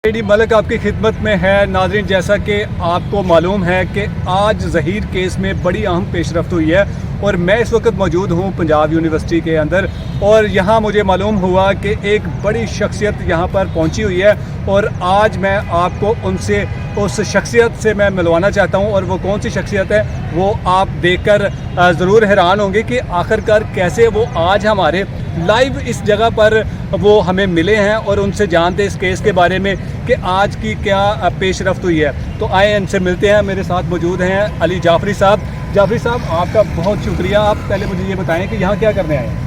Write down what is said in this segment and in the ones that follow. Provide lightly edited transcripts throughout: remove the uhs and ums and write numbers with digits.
D Malik आपकी खिदमत में है। नाज़रीन, जैसा कि आपको मालूम है कि आज ज़हीर केस में बड़ी अहम पेशरफ्त हुई है और मैं इस वक्त मौजूद हूँ पंजाब यूनिवर्सिटी के अंदर और यहाँ मुझे मालूम हुआ कि एक बड़ी शख्सियत यहाँ पर पहुँची हुई है और आज मैं आपको उनसे उस शख्सियत से मैं मिलवाना चाहता हूँ। और वो कौन सी शख्सियत है वो आप देखकर ज़रूर हैरान होंगे कि आखिरकार कैसे वो आज हमारे लाइव इस जगह पर वो हमें मिले हैं और उनसे जानते इस केस के बारे में कि आज की क्या पेशरफ्त हुई है। तो आए इनसे मिलते हैं। मेरे साथ मौजूद हैं अली जाफरी साहब। जाफरी साहब, आपका बहुत शुक्रिया। आप पहले मुझे ये बताएं कि यहाँ क्या करने आए हैं?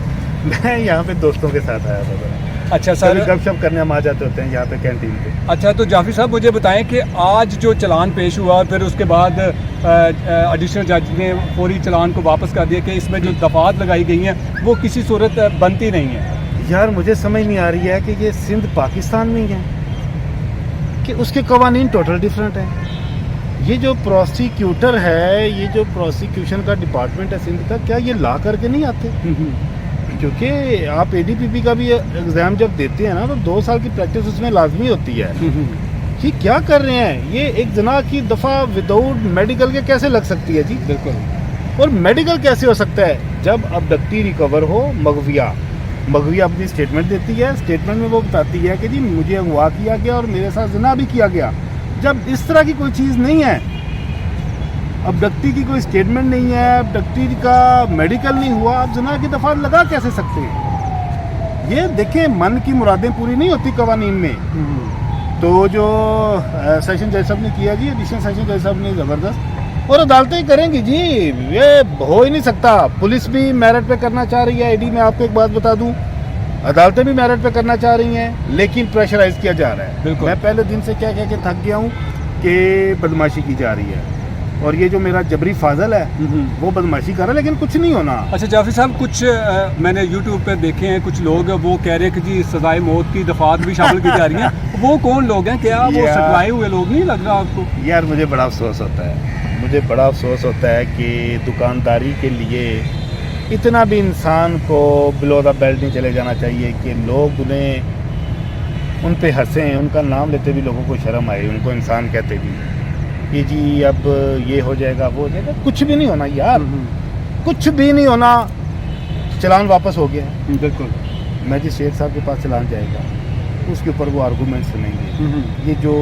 मैं यहाँ पे दोस्तों के साथ आया था। अच्छा सर, गपशप करने हम आ जाते होते हैं यहाँ पे कैंटीन पे। अच्छा, तो जाफरी साहब मुझे बताएं कि आज जो चलान पेश हुआ फिर उसके बाद एडिशनल जज ने फौरी चलान को वापस कर दिया कि इसमें जो दफात लगाई गई हैं वो किसी सूरत बनती नहीं है। यार मुझे समझ नहीं आ रही है कि ये सिंध पाकिस्तान में ही है कि उसके कवानीन टोटल डिफरेंट हैं। ये जो प्रोसिक्यूटर है, ये जो प्रोसिक्यूशन का डिपार्टमेंट है सिंध का, क्या ये ला करके नहीं आते? क्योंकि आप एडीपीपी का भी एग्ज़ाम जब देते हैं ना तो 2 साल की प्रैक्टिस उसमें लाजमी होती है। ये क्या कर रहे हैं? ये एक जना की दफ़ा विदाउट मेडिकल के कैसे लग सकती है जी? बिल्कुल। और मेडिकल कैसे हो सकता है जब अबडक्टी रिकवर हो? मगविया अपनी स्टेटमेंट देती है। स्टेटमेंट में वो बताती है कि जी मुझे अगवा किया गया और मेरे साथ जना भी किया गया। जब इस तरह की कोई चीज़ नहीं है, अबडक्टी की कोई स्टेटमेंट नहीं है, अबडक्टी का मेडिकल नहीं हुआ, आप जना की दफा लगा कैसे सकते हैं? ये देखें, मन की मुरादें पूरी नहीं होती कवानीन में। तो जो सेशन जज साहब ने किया जी, एडिशनल सेशन जज साहब ने ज़बरदस्त, और अदालतें करेंगी जी, ये हो ही नहीं सकता। पुलिस भी मेरिट पे करना चाह रही है। एडी में आपको एक बात बता दूं, अदालतें भी मेरिट पे करना चाह रही हैं, लेकिन प्रेशराइज किया जा रहा है। मैं पहले दिन से क्या कह के थक गया हूँ कि बदमाशी की जा रही है और ये जो मेरा जबरी फाजल है वो बदमाशी कर रहा है, लेकिन कुछ नहीं होना। अच्छा जाफरी साहब, कुछ मैंने यूट्यूब पे देखे हैं, कुछ लोग वो कह रहे हैं कि जी सजाए मौत की दफात भी शामिल की जा रही हैं। वो कौन लोग हैं? क्या वो सप्लाई हुए लोग नहीं लग रहा आपको? यार मुझे बड़ा अफसोस होता है, मुझे बड़ा अफसोस होता है कि दुकानदारी के लिए इतना भी इंसान को बिलो द बेल्ट नहीं चले जाना चाहिए कि लोग उन पे हंसें, उनका नाम लेते भी लोगों को शर्म आए, उनको इंसान कहते भी कि जी अब ये हो जाएगा वो हो जाएगा। कुछ भी नहीं होना यार, कुछ भी नहीं होना। चलान वापस हो गया है। बिल्कुल। मैजिस्ट्रेट साहब के पास चलान जाएगा, उसके ऊपर वो आर्गूमेंट सुनेंगे। ये जो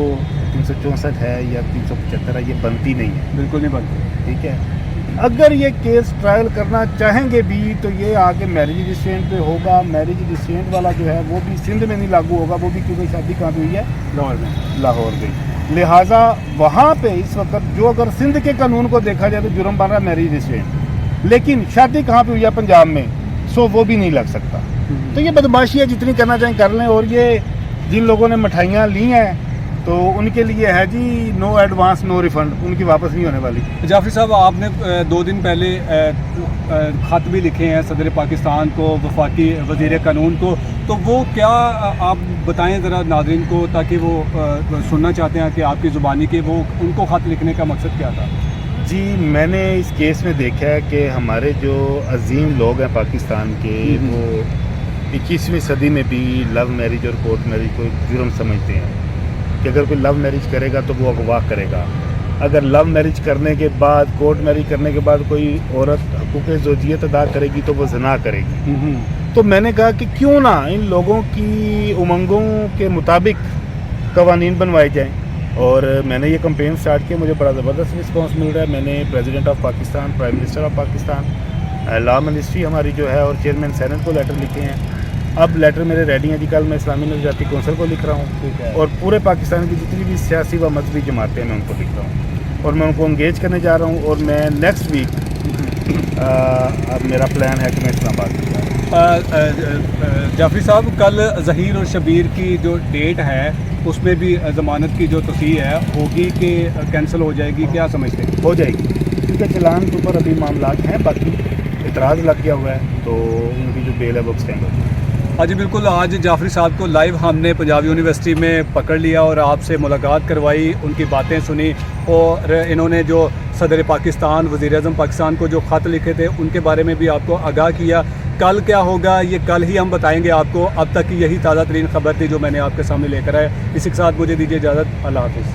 364 है या 375 है, ये बनती नहीं है, बिल्कुल नहीं बनती। ठीक है। अगर ये केस ट्रायल करना चाहेंगे भी तो ये आगे मैरिज रिस्ट्रेंट पे होगा। मैरिज रिस्ट्रेंट वाला जो है वो भी सिंध में नहीं लागू होगा, वो भी क्योंकि शादी कहाँ हुई है? लाहौर में। लाहौर में। लिहाजा वहाँ पे इस वक्त जो अगर सिंध के कानून को देखा जाए तो जुर्म बन रहा है मैरिज रिस्ट्रेंट, लेकिन शादी कहाँ पे हुई है? पंजाब में, सो वो भी नहीं लग सकता। तो ये बदमाशी है, जितनी करना चाहें कर लें। और ये जिन लोगों ने मिठाइयाँ ली हैं तो उनके लिए है जी नो एडवांस नो रिफंड, उनकी वापस नहीं होने वाली। जाफरी साहब, आपने 2 दिन पहले ख़त भी लिखे हैं सदर पाकिस्तान को, वफाकी वज़ीर कानून को, तो वो क्या आप बताएं ज़रा नाज़रीन को, ताकि वो सुनना चाहते हैं कि आपकी ज़ुबानी के वो उनको ख़त लिखने का मकसद क्या था? जी, मैंने इस केस में देखा है कि हमारे जो अजीम लोग हैं पाकिस्तान के, वो 21वीं सदी में भी लव मैरिज और कोर्ट मैरिज को जुर्म समझते हैं कि अगर कोई लव मैरिज करेगा तो वो अगवा करेगा। अगर लव मैरिज करने के बाद, कोर्ट मैरिज करने के बाद कोई औरत हकूक़ ज़ौजियत अदा करेगी तो वो ज़िना करेगी। तो मैंने कहा कि क्यों ना इन लोगों की उमंगों के मुताबिक कवानीन बनवाए जाएं। और मैंने ये कैंपेन स्टार्ट किया, मुझे बड़ा ज़बरदस्त रिस्पांस मिल रहा है। मैंने president of Pakistan, prime minister of Pakistan, law ministry हमारी जो है और चेयरमैन सेनेट को लेटर लिखे हैं। अब लेटर मेरे रेडी हैं जी, कल मैं इस्लामी नज़रियाती कौंसिल को लिख रहा हूँ और पूरे पाकिस्तान की जितनी भी सियासी व मजहबी जमातें हैं मैं उनको लिख रहा हूँ और मैं उनको इंगेज करने जा रहा हूँ। और मैं नेक्स्ट वीक अब मेरा प्लान है कि मैं इस्लामाबाद में जाऊँ। जाफरी साहब, कल ज़हीर और शबीर की जो डेट है उसमें भी ज़मानत की जो तस्दीक है होगी कि कैंसिल हो जाएगी? क्या समझते हैं? हो जाएगी, क्योंकि चलान के ऊपर अभी मामला हैं, बाकी इतराज़ लग गया हुआ है तो उनकी जो बेल है वो एक्सटेंड हो जाएगी। हाँ जी बिल्कुल। आज जाफरी साहब को लाइव हमने पंजाब यूनिवर्सिटी में पकड़ लिया और आपसे मुलाकात करवाई, उनकी बातें सुनी और इन्होंने जो सदर पाकिस्तान, वज़ीर-ए-आज़म पाकिस्तान को जो ख़त लिखे थे उनके बारे में भी आपको आगाह किया कल क्या होगा ये कल ही हम बताएंगे आपको। अब तक की यही ताज़ा तरीन खबर थी जो मैंने आपके सामने लेकर आया। इसी के साथ मुझे दीजिए इजाज़त। अल्लाह हाफिज़।